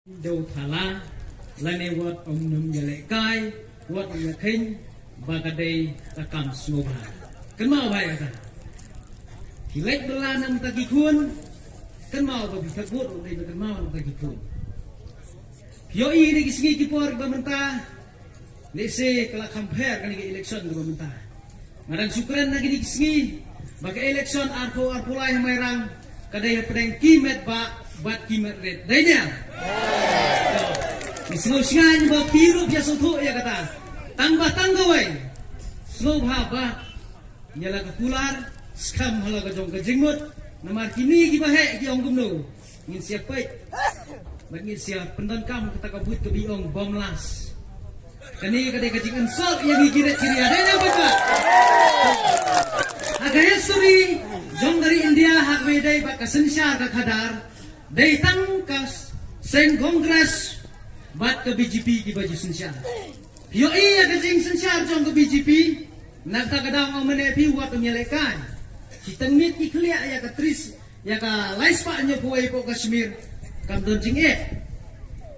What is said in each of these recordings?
đầu thả la này vợ ông nằm nhà lệ cai vợ nhà khinh và cái đây ta cầm snow hà cái màu vậy à thì lấy đô la năm ta kỳ khuôn cái màu và bị thắc vốt ở đây là cái màu ta kỳ khuôn yo ini cái segi kipor pemerintah lese kalau compare kan cái election ke pemerintah ngadang syukran lagi di segi bagi election arpulai merang kadai pedang kimet bat kimet red dainya Snow singan ba piru biasa tu ya kata tambah tanggawai snow haba nyala kapular skam hala ka jong ka jingmut namar kini ki bahe ki ong gumno ngin siap pai bangin siap pendon kam kita kabut ke biong bomlas kani kadai ka jingan sol yang gigiret kiri ada na bapa aga history jong dari India hak wedai ba ka sensyar ka khadar dai tang ka sen kongres bat ke BJP ki baju sensyar yo iya ke jing sensyar jong ke BJP nak ta kadang amane pi wa penyelekan kitang mit ki klia ya ka tris ya ka laispa nyo puai po Kashmir kam don jing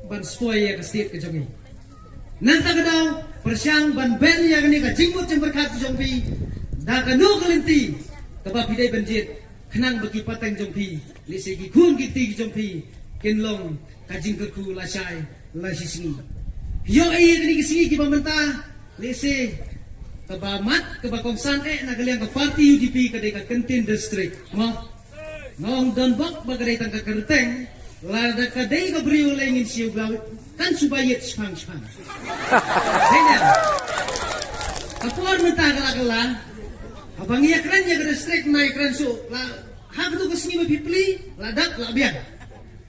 ban spoy ya ka state ke jongi nak ta kadang persyang ban ben ya ni ka jingmut jeng berkat jong pi da ka no kalenti ka ba pidai banjit khnang bagi patang jong pi li segi kun ki ti jong pi kinlong ka jing ku la shai la sisi yo iya kini kisigi ki pemerintah lese kebamat kebakongsan na kalian ke parti UDP kadai ka kentin district ngong dan bak bagadai tang ka kerteng la da kadai ka brio lengin siu gaw kan subayet spang denya kapor minta kala abang iya keren ya ke district naik keren su la hak tu kesini ba pipli la dak la biar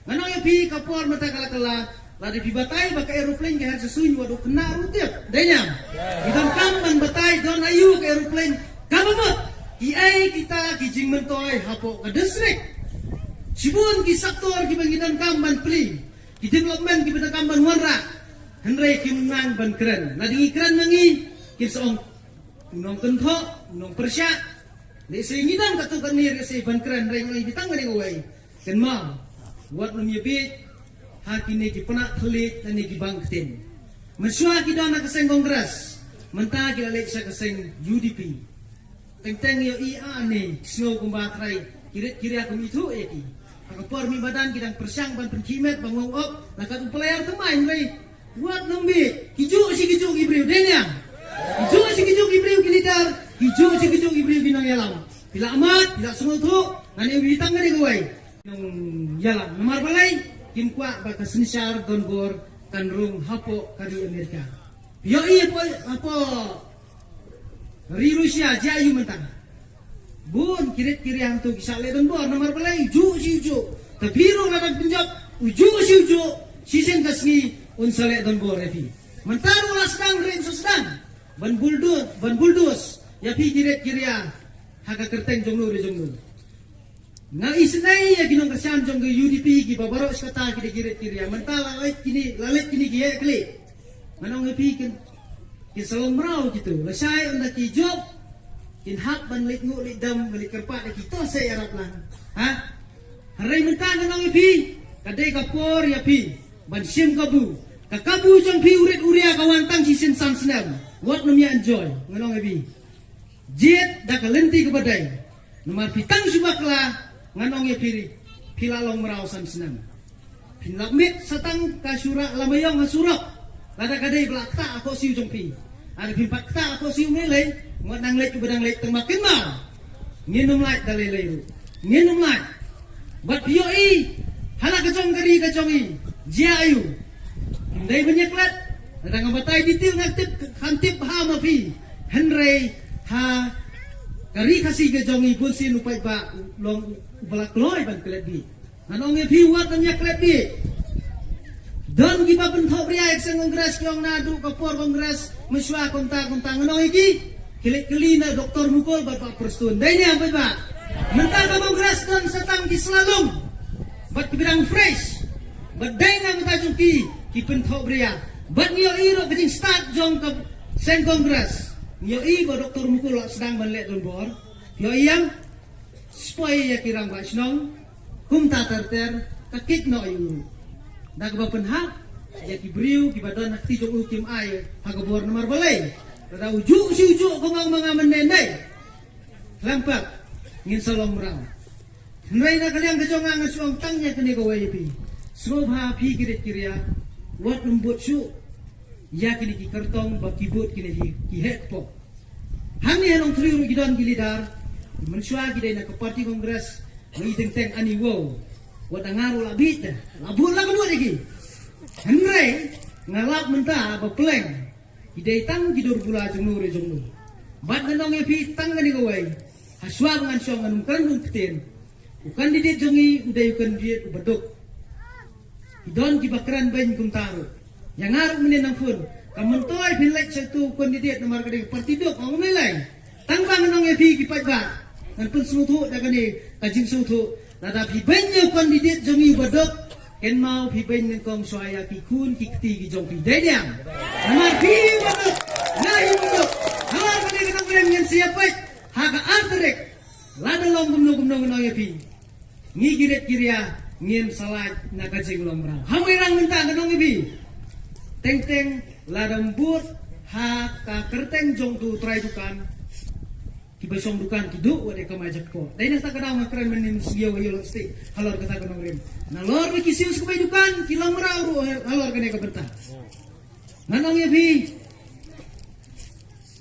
manong ya pi kapor minta kala lari di batai baka aeroplane kaya sesuai waduh kena rutiap denya kita kamban batai don ayu ke aeroplane kabamot iai kita kijing mentoy hapo ke distrik sibun ki sektor ki bangitan kamban pli ki development ki bangitan kamban wanra henrei ki menang ban keren nadingi keren mangi ki seong nong kentho nong persya le se ngidan katu kanir se ban keren reng ngai bitang ngani ngoi ken ma buat lumiyabit hati ni ki penak telit dan ni ki bangkitin. Mesua ki dana keseng kongres, mentah ki lalek sa keseng UDP. Teng yo ia ni snow kumbatrai kiri aku itu ki. Aku por mi badan ki dang persyang ban penkimet bangong op, nakat pelayar temai mulai buat lembi. Kiju ki briu denya. Kiju ki briu ki lidar, kiju ki briu ki nang yalam. Bila amat, bila semua tu, nani bitang ngani gawai. Nang yalam, nomor balai kinkwa baka sensyar donbor kanrung hapo kari Amerika. Yo iya po apa ri Rusia jayu mentang. Bun kirit yang tu kisale donbor nomor balai ju tabiru ladan penjab uju sisen kasni unsale donbor efi. Mentaru lasdang rin susdang ban buldus ya pi kirit kiria haga kerteng jonglu. Na isnai ya ginong kasyan jong ke UDP ki babaro skata ki digiret kiria mentala lalit kini ki kli manong epi ki salong mrau gitu lasai onda ki job kin hak ban lit ngu lit dam balik kerpat ki to se arab lan ha harai mentang nong epi kadai kapor ya pi ban sim kabu jong pi urit uria kawantang sisin sam senam what namanya enjoy ngonong epi jet da kalenti ke badai nomor pitang subakla nganong ya pilalong merausan senam pinlakmit satang kasura lamayong hasurok lada kadai belakta ako siu jongpi ada pimpakta ako siu melay ngot nang lek ubadang lek temakin mau nginum lek dalai nginum lek bat pioi hala kacong kari kacongi jia ayu dai banyaklat ada ngabatai ditil ngaktif kantip ha mafi henrei ha kari kasih kejongi pun si lupai ba long balak loy ban klebi anong epi wat namanya klebi don giba bentuk pria ekseng kongres kyong nadu kapor kongres meswa kontak anong iki kili na doktor mukul bapak perstun danya apa ba mentang kongres don setang ki slalom bat bidang fresh bat danya mentajung ki bentuk pria bat nyo iro kejing start jong ke seng kongres nyo ba doktor mukul sedang banlek don bor yo yang spoy ya kirang ba snong kum ta ter kakit no yu Nagbapan hak, ya kibriu, kibadan nakti jong ukim ay, hagabor na marbalay. Rada ujuk si ujuk kung ang mga manenday. Lampak, ngin salong mrang. Henry na kaliang kajong ang suang tangnya kani gawai pi. Sobha pi kirit kirya, wat lembut su. Ya kini ki kartong bakibut kini ki hekpo. Hani hanong triru gidan gilidar, mensua gidai na ke parti kongres, ngiteng teng ani wow. Wat angaru labit dah, labut lah kedua lagi. Henry ngalap mentah bapeleng. Gidai tang gidur pula jengnu re jengnu. Bat nganong epi tang kani gawai. Haswa dengan suang anung kerandung ketin. Bukan didit jongi udah ukan didit ubaduk. Idon kibakran bain kum taruh. Yang ngaruk menenang pun. Kamantoy pinlek satu ukan didit nomor kadang partidok ang umilay. Tangbang nganong epi kipat bat. Ngan pun sutu dah kani kajing sutu. Nada pi bain ukan didit jongi ubaduk. Ken mau pi bain ngkong suaya kikun kikti ki jong pi dayang. Nomor pi ubaduk. Nah ubaduk. Halar kani kanong ngan siapa? Haga arterek. Lada long gumno epi. Ngigiret kirya ngien salat nakajing lombrang. Hamirang minta kanong epi. Teng ladambut ha ka kerteng jong tu try dukan. Kibasong dukan kidu wade kamajak po. Dai na takadaw nga kren menin siyo wayo sti. Halor kata kanong rim. Nalor mi kisius kubay dukan kilomraw ro halor kane ka benta. Nanong epi.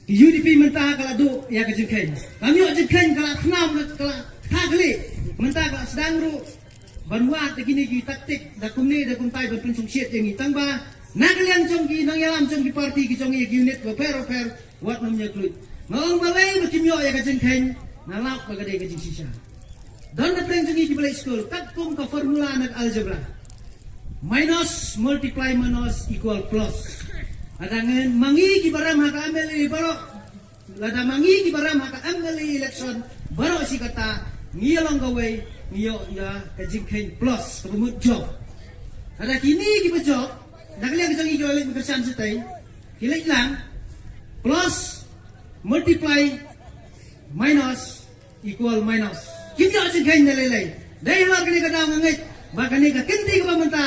Di UDP mentah kalado ya kejengkeng. Kami jengkeng kala khnam kala thagli mentah kala sedang ru banwat kini ki taktik da kumni da kuntai ban pensung siet yang itang ba nagalian jongki nang yalam jongki parti ki jongi unit ba per wat namnya kluit. Ngong balai makimyo ya kejengkeng nalak bagade kejeng sisa. Dan datang jongi ki balai school katkum ka formula nag algebra. Minus multiply minus equal plus. Adangan mangi ki baram haka ameli baro lada mangi ki baram haka ameli election baro si kata ngiyalong gawai ngiyo ya kajingkeng plus kebumut job. Ada kini ki bejob nakaliang kajang ijo alik bekerjaan setai kilik lang plus multiply minus equal minus. Kita kajingkeng nalilay. Dahil lang kani kadang ngangit bakani ka kenti ka pamanta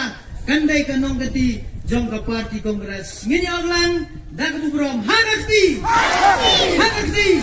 kanday ka nong gati jong ka parti kongres nginyog lang dak bubrom hagakti hagakti